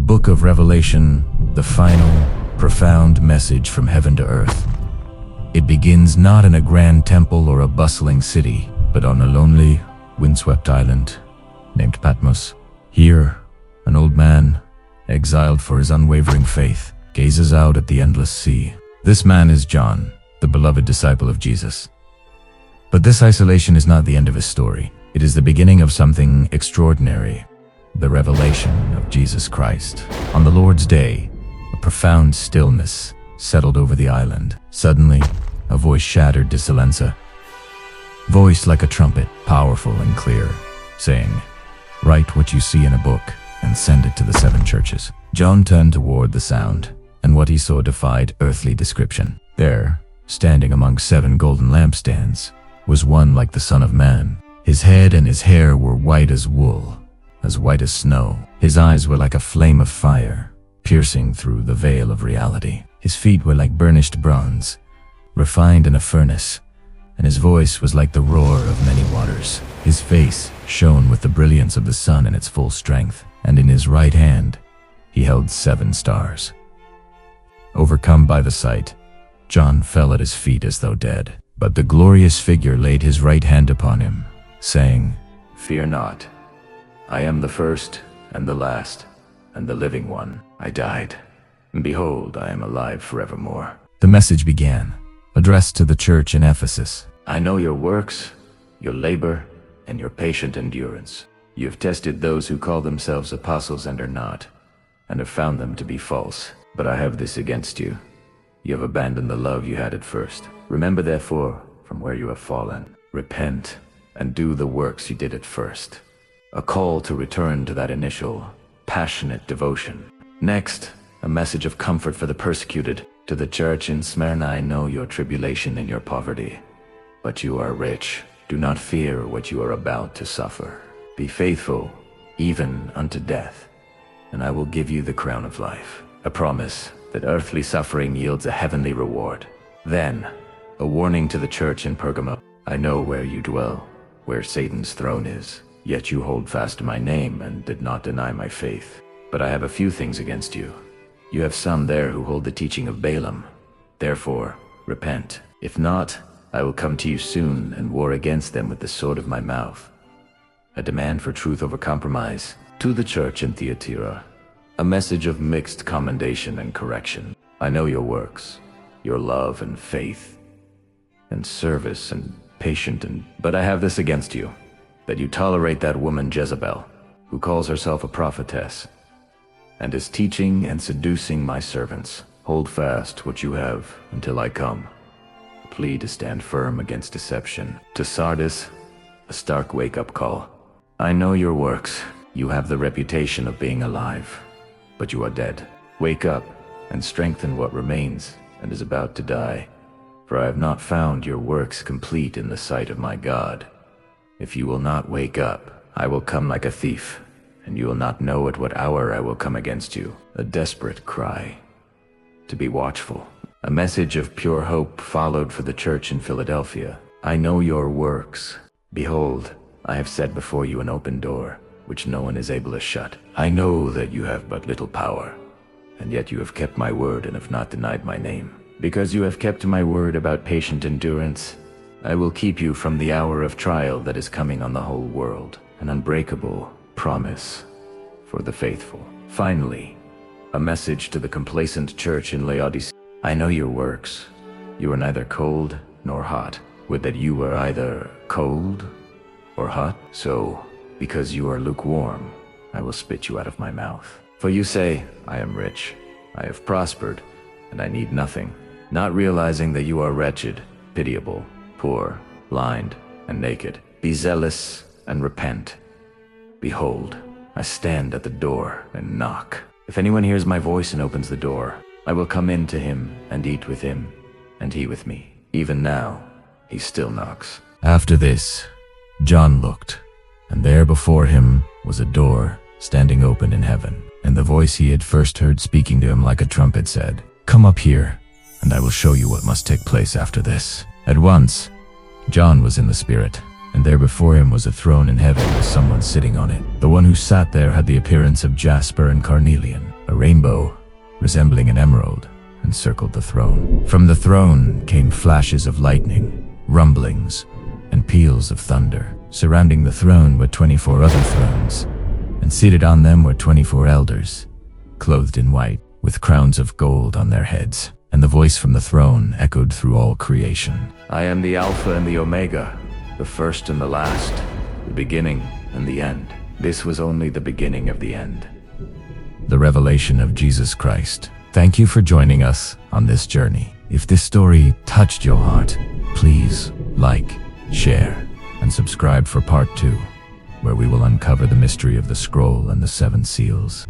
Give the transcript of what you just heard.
book of Revelation, the final, profound message from heaven to earth. It begins not in a grand temple or a bustling city, but on a lonely, windswept island named Patmos. Here, an old man, exiled for his unwavering faith, gazes out at the endless sea. This man is John, the beloved disciple of Jesus. But this isolation is not the end of his story. It is the beginning of something extraordinary, the revelation of Jesus Christ. On the Lord's day, a profound stillness settled over the island. Suddenly, a voice shattered the silenza. Voice like a trumpet, powerful and clear, saying, "Write what you see in a book and send it to the 7 churches." John turned toward the sound, and what he saw defied earthly description. There, standing among 7 golden lampstands, was one like the Son of Man. His head and his hair were white as wool, as white as snow. His eyes were like a flame of fire, piercing through the veil of reality. His feet were like burnished bronze, refined in a furnace, and his voice was like the roar of many waters. His face shone with the brilliance of the sun in its full strength, and in his right hand he held 7 stars. Overcome by the sight, John fell at his feet as though dead. But the glorious figure laid his right hand upon him, saying, "Fear not. I am the first and the last and the living one. I died, and behold, I am alive forevermore." The message began, addressed to the church in Ephesus. "I know your works, your labor, and your patient endurance. You have tested those who call themselves apostles and are not, and have found them to be false. But I have this against you. You have abandoned the love you had at first. Remember therefore from where you have fallen. Repent and do the works you did at first." A call to return to that initial, passionate devotion. Next, a message of comfort for the persecuted. To the church in Smyrna, I know your tribulation and your poverty, but you are rich. Do not fear what you are about to suffer. Be faithful, even unto death, and I will give you the crown of life. A promise that earthly suffering yields a heavenly reward. Then, a warning to the church in Pergamo. I know where you dwell, where Satan's throne is. Yet you hold fast to my name and did not deny my faith. But I have a few things against you. You have some there who hold the teaching of Balaam. Therefore, repent. If not, I will come to you soon and war against them with the sword of my mouth. A demand for truth over compromise. To the church in Thyatira, a message of mixed commendation and correction. I know your works, your love and faith, and service and patience, but I have this against you, that you tolerate that woman Jezebel, who calls herself a prophetess, and is teaching and seducing my servants. Hold fast what you have until I come. Plead to stand firm against deception. To Sardis, a stark wake-up call. I know your works. You have the reputation of being alive, but you are dead. Wake up and strengthen what remains and is about to die, for I have not found your works complete in the sight of my God. If you will not wake up, I will come like a thief, and you will not know at what hour I will come against you. A desperate cry to be watchful. A message of pure hope followed for the church in Philadelphia. I know your works. Behold, I have set before you an open door, which no one is able to shut. I know that you have but little power, and yet you have kept my word and have not denied my name. Because you have kept my word about patient endurance, I will keep you from the hour of trial that is coming on the whole world, an unbreakable promise for the faithful. Finally, a message to the complacent church in Laodicea. I know your works. You are neither cold nor hot. Would that you were either cold or hot. So, because you are lukewarm, I will spit you out of my mouth. For you say, I am rich, I have prospered, and I need nothing, not realizing that you are wretched, pitiable, poor, blind, and naked. Be zealous and repent. Behold, I stand at the door and knock. If anyone hears my voice and opens the door, I will come in to him and eat with him, and he with me. Even now, he still knocks. After this, John looked, and there before him was a door standing open in heaven. And the voice he had first heard speaking to him like a trumpet said, "Come up here, and I will show you what must take place after this." At once, John was in the Spirit, and there before him was a throne in heaven with someone sitting on it. The one who sat there had the appearance of jasper and carnelian. A rainbow, resembling an emerald, encircled the throne. From the throne came flashes of lightning, rumblings, and peals of thunder. Surrounding the throne were 24 other thrones, and seated on them were 24 elders, clothed in white, with crowns of gold on their heads. And the voice from the throne echoed through all creation. I am the Alpha and the Omega, the first and the last, the beginning and the end. This was only the beginning of the end. The revelation of Jesus Christ. Thank you for joining us on this journey. If this story touched your heart, please like, share, and subscribe for part 2, where we will uncover the mystery of the scroll and the 7 seals.